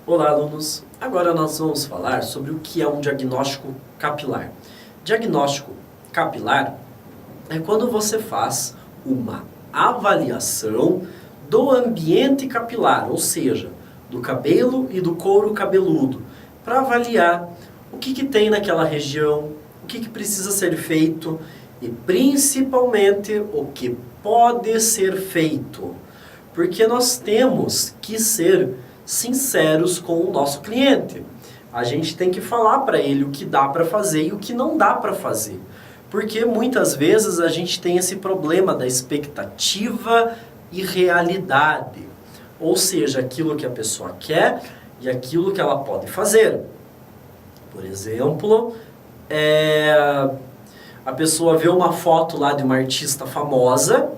Olá, alunos! Agora nós vamos falar sobre o que é um diagnóstico capilar. Diagnóstico capilar é quando você faz uma avaliação do ambiente capilar, ou seja, do cabelo e do couro cabeludo, para avaliar o que tem naquela região, o que precisa ser feito e principalmente o que pode ser feito. Porque nós temos que ser sinceros com o nosso cliente. A gente tem que falar para ele o que dá para fazer e o que não dá para fazer. Porque muitas vezes a gente tem esse problema da expectativa e realidade. Ou seja, aquilo que a pessoa quer e aquilo que ela pode fazer. Por exemplo, a pessoa vê uma foto lá de uma artista famosa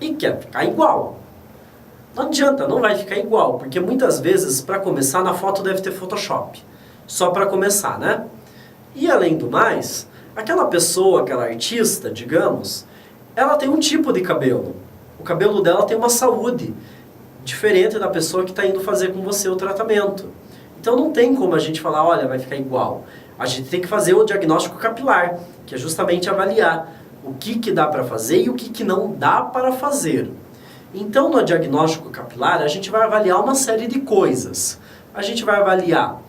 e quer ficar igual. Não adianta, não vai ficar igual, porque muitas vezes, para começar, na foto deve ter Photoshop. Só para começar, né? E além do mais, aquela pessoa, aquela artista, digamos, ela tem um tipo de cabelo. O cabelo dela tem uma saúde diferente da pessoa que está indo fazer com você o tratamento. Então não tem como a gente falar, olha, vai ficar igual. A gente tem que fazer o diagnóstico capilar, que é justamente avaliar o que dá para fazer e o que não dá para fazer. Então, no diagnóstico capilar, a gente vai avaliar uma série de coisas. A gente vai avaliar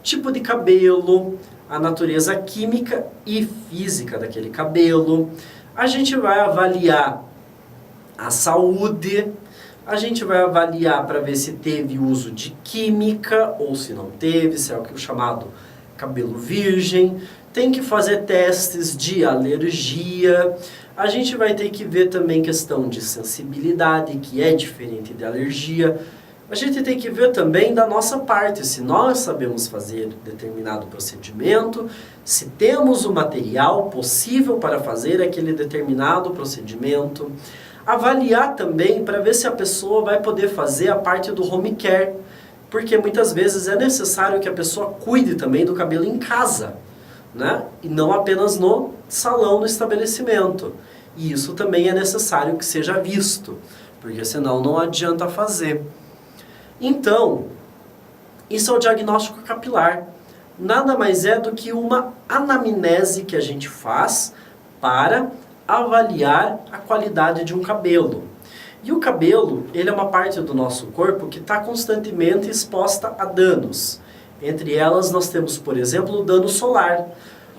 tipo de cabelo, a natureza química e física daquele cabelo. A gente vai avaliar a saúde. A gente vai avaliar para ver se teve uso de química ou se não teve, se é o chamado cabelo virgem. Tem que fazer testes de alergia. A gente vai ter que ver também questão de sensibilidade, que é diferente de alergia. A gente tem que ver também da nossa parte, se nós sabemos fazer determinado procedimento, se temos o material possível para fazer aquele determinado procedimento. Avaliar também para ver se a pessoa vai poder fazer a parte do home care, porque muitas vezes é necessário que a pessoa cuide também do cabelo em casa, né? E não apenas no salão, no estabelecimento. E isso também é necessário que seja visto, porque senão não adianta fazer. Então, isso é o diagnóstico capilar. Nada mais é do que uma anamnese que a gente faz para avaliar a qualidade de um cabelo. E o cabelo, ele é uma parte do nosso corpo que está constantemente exposta a danos. Entre elas, nós temos, por exemplo, o dano solar.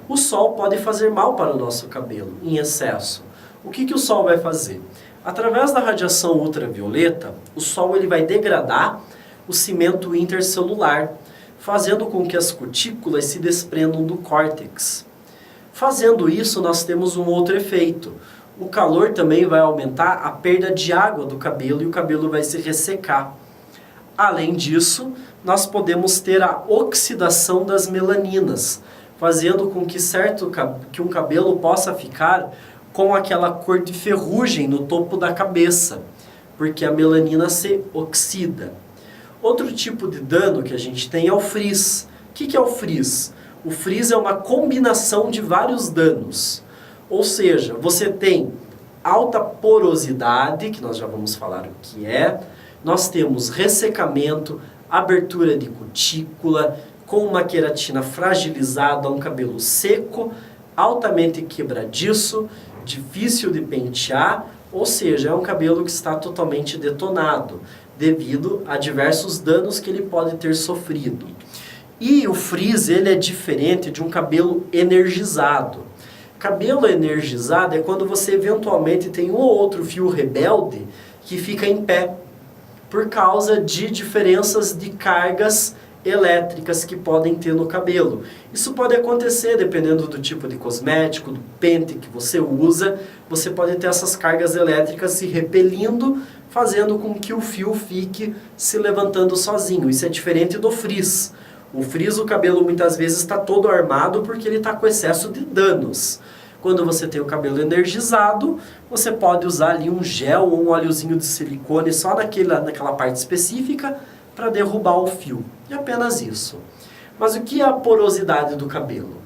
O sol pode fazer mal para o nosso cabelo, em excesso. O que o sol vai fazer? Através da radiação ultravioleta, o sol ele vai degradar o cimento intercelular, fazendo com que as cutículas se desprendam do córtex. Fazendo isso, nós temos um outro efeito. O calor também vai aumentar a perda de água do cabelo e o cabelo vai se ressecar. Além disso, nós podemos ter a oxidação das melaninas, fazendo com que um cabelo possa ficar com aquela cor de ferrugem no topo da cabeça, porque a melanina se oxida. Outro tipo de dano que a gente tem é o frizz. O que é o frizz? O frizz é uma combinação de vários danos. Ou seja, você tem alta porosidade, que nós já vamos falar o que é. Nós temos ressecamento, abertura de cutícula, com uma queratina fragilizada, um cabelo seco, altamente quebradiço, difícil de pentear, ou seja, é um cabelo que está totalmente detonado, devido a diversos danos que ele pode ter sofrido. E o frizz, ele é diferente de um cabelo energizado. Cabelo energizado é quando você eventualmente tem um ou outro fio rebelde que fica em pé, por causa de diferenças de cargas elétricas que podem ter no cabelo. Isso pode acontecer dependendo do tipo de cosmético, do pente que você usa. Você pode ter essas cargas elétricas se repelindo, fazendo com que o fio fique se levantando sozinho. Isso é diferente do frizz. O frizz, o cabelo muitas vezes está todo armado porque ele está com excesso de danos. Quando você tem o cabelo energizado, você pode usar ali um gel ou um óleozinho de silicone só naquela parte específica para derrubar o fio. E apenas isso. Mas o que é a porosidade do cabelo?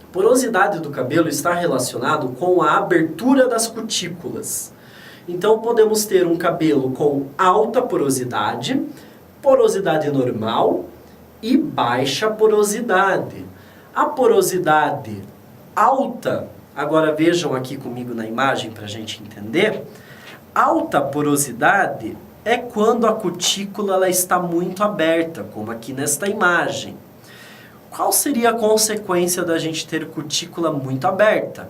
A porosidade do cabelo está relacionado com a abertura das cutículas. Então podemos ter um cabelo com alta porosidade, porosidade normal e baixa porosidade. A porosidade alta, agora vejam aqui comigo na imagem para a gente entender, alta porosidade é quando a cutícula ela está muito aberta, como aqui nesta imagem. Qual seria a consequência da gente ter cutícula muito aberta?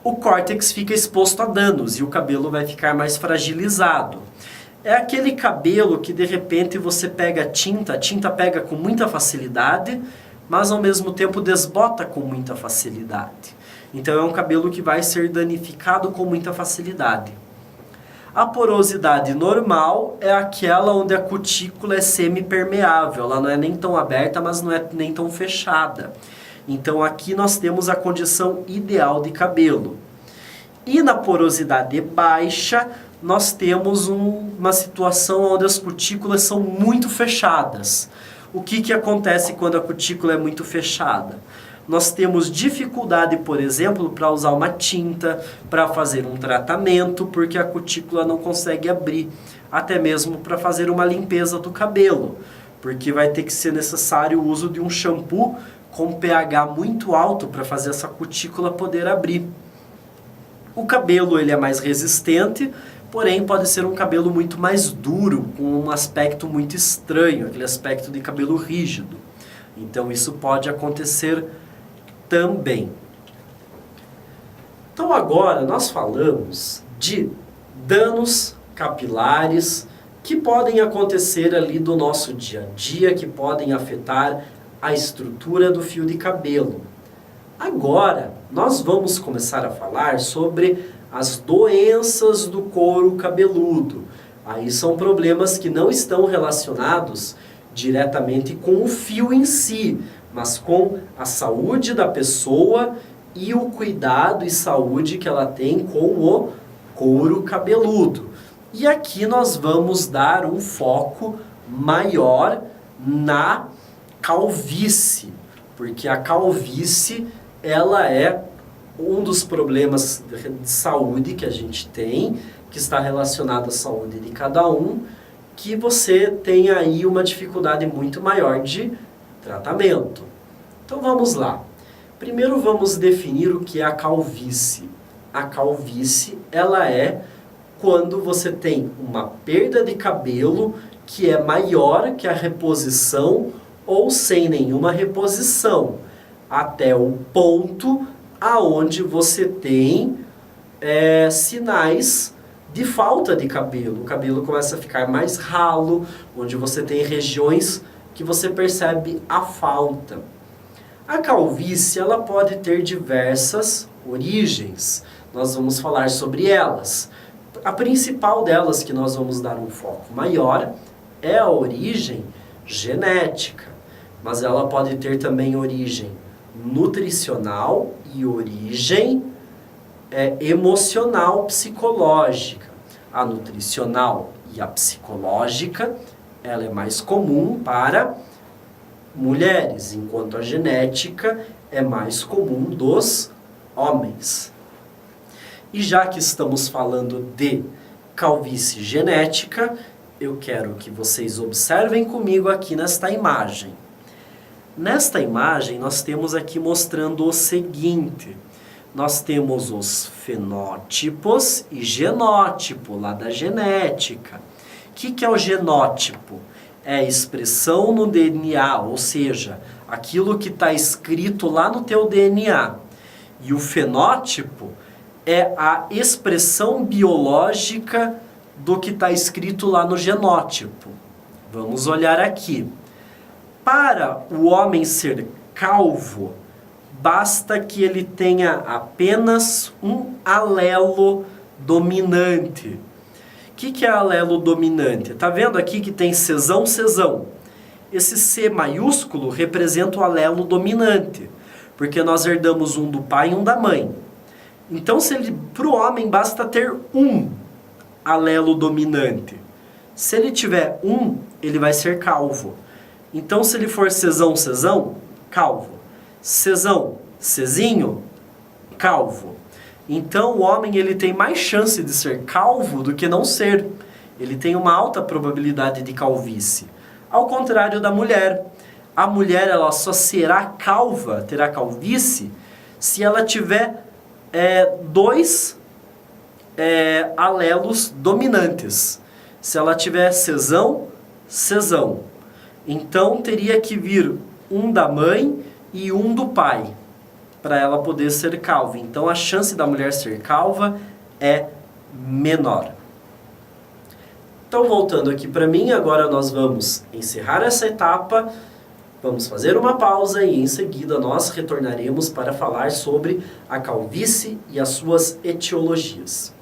O córtex fica exposto a danos e o cabelo vai ficar mais fragilizado. É aquele cabelo que de repente você pega a tinta pega com muita facilidade, mas ao mesmo tempo desbota com muita facilidade. Então é um cabelo que vai ser danificado com muita facilidade. A porosidade normal é aquela onde a cutícula é semipermeável, ela não é nem tão aberta, mas não é nem tão fechada. Então aqui nós temos a condição ideal de cabelo. E na porosidade baixa, nós temos uma situação onde as cutículas são muito fechadas. O que acontece quando a cutícula é muito fechada? Nós temos dificuldade, por exemplo, para usar uma tinta, para fazer um tratamento, porque a cutícula não consegue abrir, até mesmo para fazer uma limpeza do cabelo, porque vai ter que ser necessário o uso de um shampoo com pH muito alto para fazer essa cutícula poder abrir. O cabelo ele é mais resistente, porém pode ser um cabelo muito mais duro, com um aspecto muito estranho, aquele aspecto de cabelo rígido. Então isso pode acontecer também. Então agora nós falamos de danos capilares que podem acontecer ali do nosso dia a dia, que podem afetar a estrutura do fio de cabelo. Agora nós vamos começar a falar sobre as doenças do couro cabeludo. Aí são problemas que não estão relacionados diretamente com o fio em si, mas com a saúde da pessoa e o cuidado e saúde que ela tem com o couro cabeludo. E aqui nós vamos dar um foco maior na calvície, porque a calvície ela é um dos problemas de saúde que a gente tem, que está relacionado à saúde de cada um, que você tem aí uma dificuldade muito maior de tratamento. Então vamos lá. Primeiro vamos definir o que é a calvície. A calvície, ela é quando você tem uma perda de cabelo que é maior que a reposição ou sem nenhuma reposição, até o ponto aonde você tem sinais de falta de cabelo. O cabelo começa a ficar mais ralo, onde você tem regiões que você percebe a falta. A calvície ela pode ter diversas origens. Nós vamos falar sobre elas. A principal delas, que nós vamos dar um foco maior, é a origem genética. Mas ela pode ter também origem nutricional e origem emocional, psicológica. A nutricional e a psicológica, ela é mais comum para mulheres, enquanto a genética é mais comum dos homens. E já que estamos falando de calvície genética, eu quero que vocês observem comigo aqui nesta imagem. Nesta imagem, nós temos aqui mostrando o seguinte. Nós temos os fenótipos e genótipo, lá da genética. O que é o genótipo? É a expressão no DNA, ou seja, aquilo que está escrito lá no teu DNA. E o fenótipo é a expressão biológica do que está escrito lá no genótipo. Vamos olhar aqui. Para o homem ser calvo, basta que ele tenha apenas um alelo dominante. O que é alelo dominante? Está vendo aqui que tem cesão, cesão. Esse C maiúsculo representa o alelo dominante, porque nós herdamos um do pai e um da mãe. Então, para o homem basta ter um alelo dominante. Se ele tiver um, ele vai ser calvo. Então, se ele for cesão, cesão, calvo. Cesão, cezinho, calvo. Então, o homem ele tem mais chance de ser calvo do que não ser. ele tem uma alta probabilidade de calvície. Ao contrário da mulher. A mulher ela só será calva, terá calvície, se ela tiver dois alelos dominantes. Se ela tiver cesão, cesão. Então teria que vir um da mãe e um do pai, para ela poder ser calva. Então a chance da mulher ser calva é menor. Então voltando aqui para mim, agora nós vamos encerrar essa etapa, vamos fazer uma pausa e em seguida nós retornaremos para falar sobre a calvície e as suas etiologias.